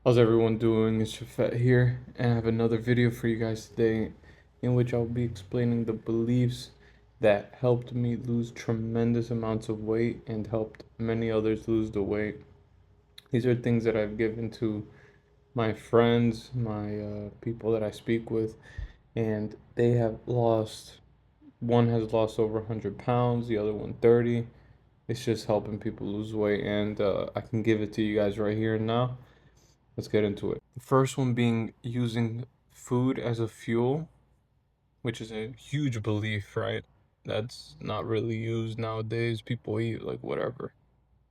How's everyone doing? It's Shafet here, and I have another video for you guys today in which I'll be explaining the beliefs that helped me lose tremendous amounts of weight and helped many others lose the weight. These are things that I've given to my friends, my people that I speak with, and they have lost. One has lost over 100 pounds, the other one 30. It's just helping people lose weight, and I can give it to you guys right here and now. Let's get into it. The first one being using food as a fuel, which is a huge belief, right? That's not really used nowadays. People eat like whatever.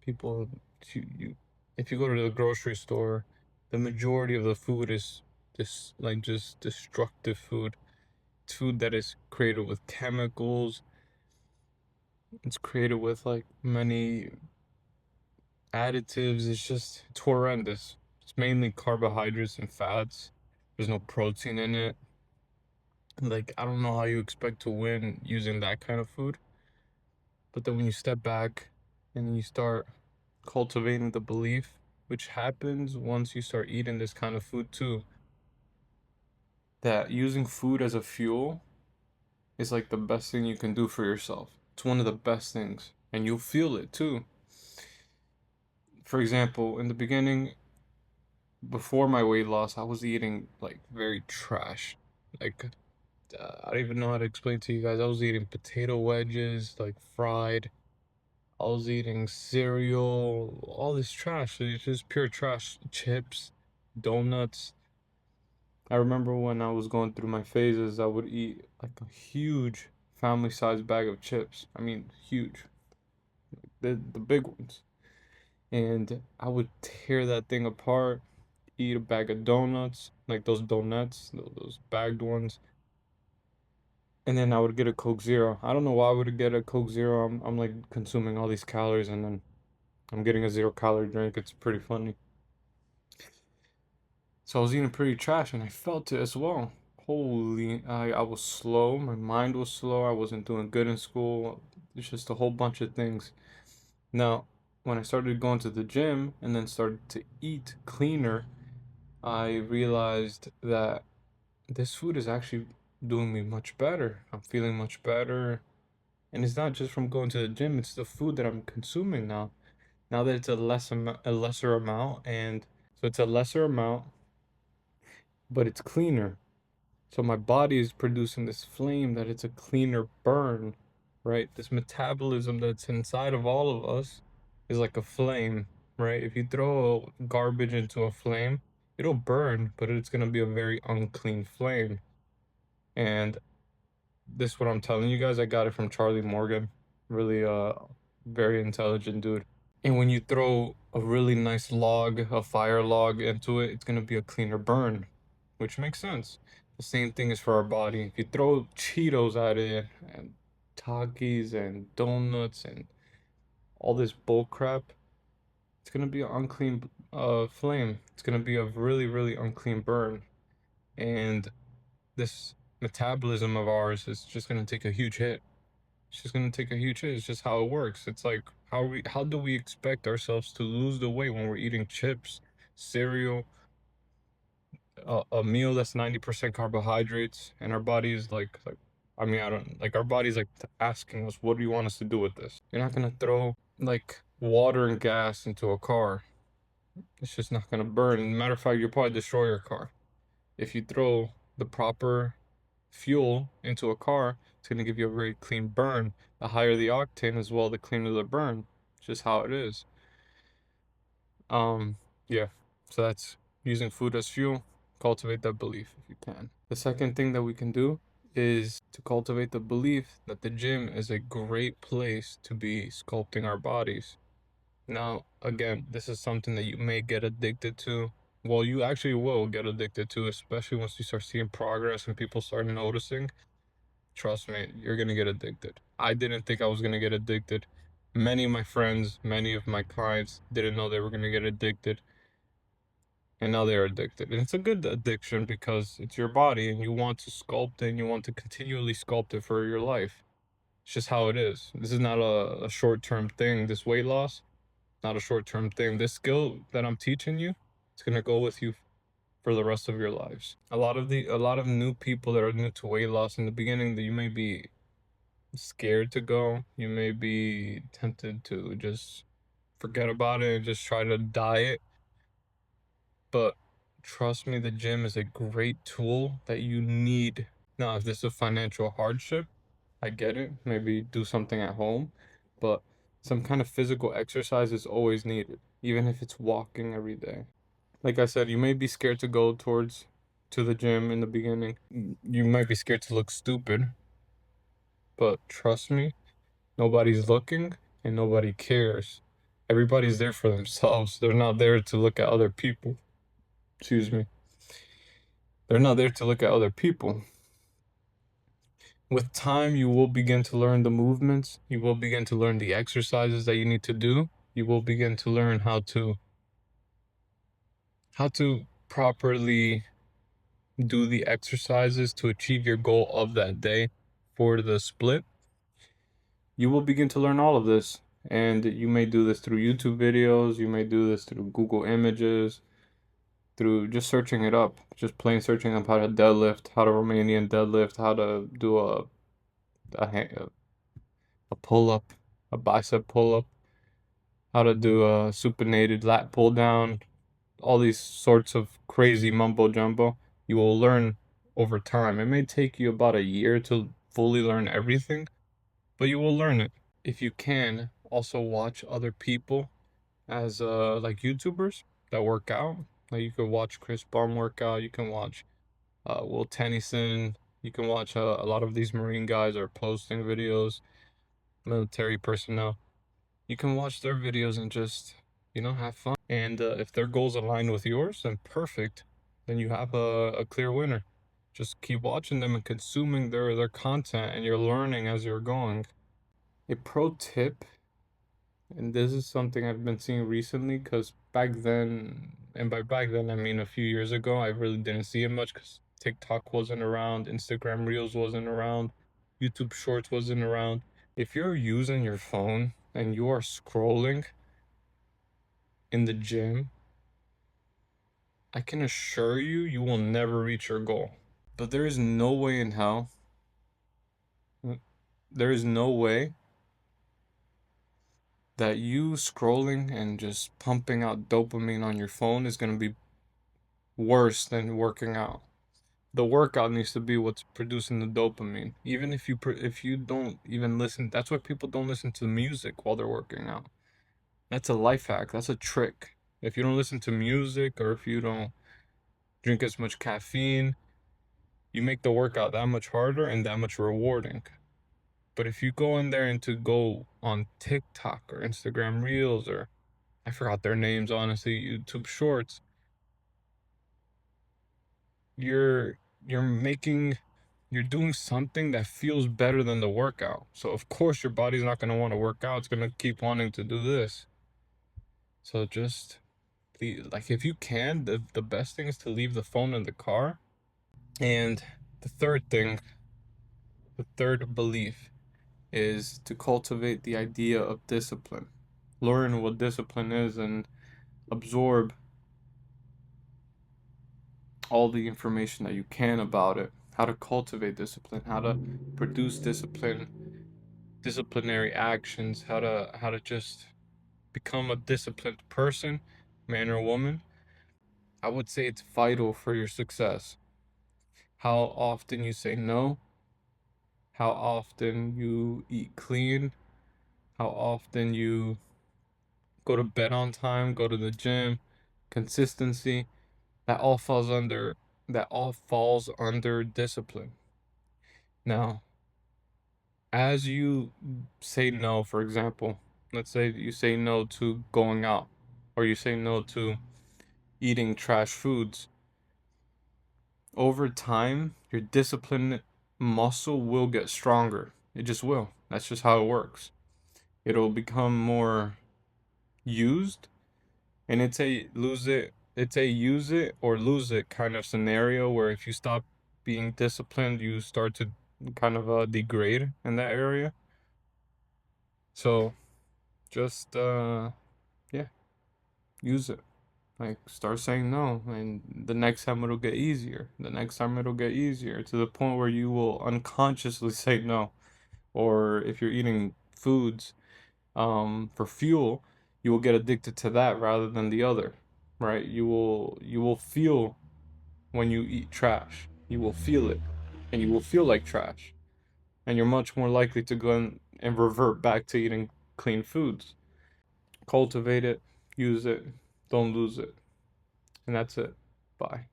People, if you go to the grocery store, the majority of the food is just destructive food. It's food that is created with chemicals. It's created with like many additives. It's horrendous. It's mainly carbohydrates and fats. There's no protein in it. Like, I don't know how you expect to win using that kind of food. But then when you step back and you start cultivating the belief, which happens once you start eating this kind of food too, that using food as a fuel is like the best thing you can do for yourself. It's one of the best things, and you'll feel it too. For example, in the beginning, before my weight loss, I was eating like very trash. Like, I don't even know how to explain to you guys. I was eating potato wedges, like fried. I was eating cereal, all this trash. It's just pure trash. Chips, donuts. I remember when I was going through my phases, I would eat like a huge family-sized bag of chips. I mean, huge. The big ones. And I would tear that thing apart, eat a bag of donuts, like those donuts, those bagged ones. And then I would get a Coke Zero. I don't know why I would get a Coke Zero. I'm like consuming all these calories and then I'm getting a 0 calorie drink. It's pretty funny. So I was eating pretty trash and I felt it as well. Holy, I was slow. My mind was slow. I wasn't doing good in school. It's just a whole bunch of things. Now, when I started going to the gym and then started to eat cleaner, I realized that this food is actually doing me much better. I'm feeling much better. And it's not just from going to the gym, it's the food that I'm consuming now. Now that it's a lesser amount, and so it's a lesser amount, but it's cleaner. So my body is producing this flame that it's a cleaner burn, right? This metabolism that's inside of all of us is like a flame, right? If you throw garbage into a flame, it'll burn, but it's gonna be a very unclean flame. And this is what I'm telling you guys. I got it from Charlie Morgan. Really very intelligent dude. And when you throw a really nice log, a fire log into it, it's gonna be a cleaner burn, which makes sense. The same thing is for our body. If you throw Cheetos at it and Takis and donuts and all this bull crap, it's gonna be an unclean flame. It's gonna be a really, really unclean burn. And this metabolism of ours is just gonna take a huge hit. It's just gonna take a huge hit. It's just how it works. It's like how do we expect ourselves to lose the weight when we're eating chips, cereal, a meal that's 90% carbohydrates, and our body is like I mean I don't like our body's like asking us, what do you want us to do with this? You're not gonna throw like water and gas into a car. It's just not gonna burn. Matter of fact, you'll probably destroy your car. If you throw the proper fuel into a car, it's going to give you a very clean burn. The higher the octane as well, the cleaner the burn. It's just how it is. Um, yeah. So that's using food as fuel. Cultivate that belief if you can. The second thing that we can do is to cultivate the belief that the gym is a great place to be sculpting our bodies. Now, again, this is something that you may get addicted to. Well, you actually will get addicted to, especially once you start seeing progress and people start noticing. Trust me, you're gonna get addicted. I didn't think I was gonna get addicted. Many of my friends, many of my clients didn't know they were gonna get addicted, and now they're addicted. And it's a good addiction because it's your body and you want to sculpt it and you want to continually sculpt it for your life. It's just how it is. This is not a short term thing. This weight loss, not a short term thing. This skill that I'm teaching you, It's gonna go with you for the rest of your lives. A lot of new people that are new to weight loss in the beginning, that you may be scared to go. You may be tempted to just forget about it and just try to diet. But trust me, the gym is a great tool that you need. Now, if this is a financial hardship, I get it. Maybe do something at home, but some kind of physical exercise is always needed, even if it's walking every day. Like I said, you may be scared to go to the gym in the beginning. You might be scared to look stupid, but trust me, nobody's looking and nobody cares. Everybody's there for themselves. They're not there to look at other people. Excuse me. They're not there to look at other people. With time, you will begin to learn the movements. You will begin to learn the exercises that you need to do. You will begin to learn how to properly do the exercises to achieve your goal of that day for the split. You will begin to learn all of this, and you may do this through YouTube videos. You may do this through Google Images, through just searching it up, just plain searching up how to deadlift, how to Romanian deadlift, how to do a, a pull up, a bicep pull up, how to do a supinated lat pull down, all these sorts of crazy mumbo jumbo. You will learn over time. It may take you about a year to fully learn everything, but you will learn it. If you can, also watch other people as like YouTubers that work out. Like you could watch Chris Baum work out. You can watch Will Tennyson. You can watch a lot of these Marine guys are posting videos, military personnel. You can watch their videos and just, have fun. And if their goals align with yours, then perfect. Then you have a clear winner. Just keep watching them and consuming their content, and you're learning as you're going. A pro tip, and this is something I've been seeing recently, because back then, and by back then I mean a few years ago, I really didn't see it much because TikTok wasn't around, Instagram Reels wasn't around, YouTube Shorts wasn't around. If you're using your phone and you are scrolling in the gym, I can assure you, you will never reach your goal. But there is no way in hell, there is no way that you scrolling and just pumping out dopamine on your phone is going to be worse than working out. The workout needs to be what's producing the dopamine. Even if you don't even listen, that's why people don't listen to music while they're working out. That's a life hack. That's a trick. If you don't listen to music, or if you don't drink as much caffeine, you make the workout that much harder and that much rewarding. But if you go in there and to go on TikTok or Instagram Reels, or I forgot their names, honestly, YouTube Shorts, you're you're making you're doing something that feels better than the workout. So of course your body's not going to want to work out. It's going to keep wanting to do this. So just like, if you can, the best thing is to leave the phone in the car. And the third thing, the third belief, is to cultivate the idea of discipline. Learn what discipline is and absorb all the information that you can about it. How to cultivate discipline, how to produce disciplinary actions, how to just become a disciplined person, man or woman. I would say it's vital for your success. How often you say no, how often you eat clean, how often you go to bed on time, go to the gym, consistency, that all falls under discipline. Now, as you say no, for example, let's say you say no to going out, or you say no to eating trash foods, over time, your discipline muscle will get stronger. It just will. That's just how it works. It'll become more used, and it's a use it or lose it kind of scenario, where if you stop being disciplined, you start to kind of degrade in that area. So just yeah, use it. Like, start saying no, and the next time it'll get easier. The next time it'll get easier to the point where you will unconsciously say no. Or if you're eating foods for fuel, you will get addicted to that rather than the other, right? You will feel when you eat trash. You will feel it, and you will feel like trash, and you're much more likely to go and revert back to eating clean foods. Cultivate it, use it, don't lose it, and that's it. Bye.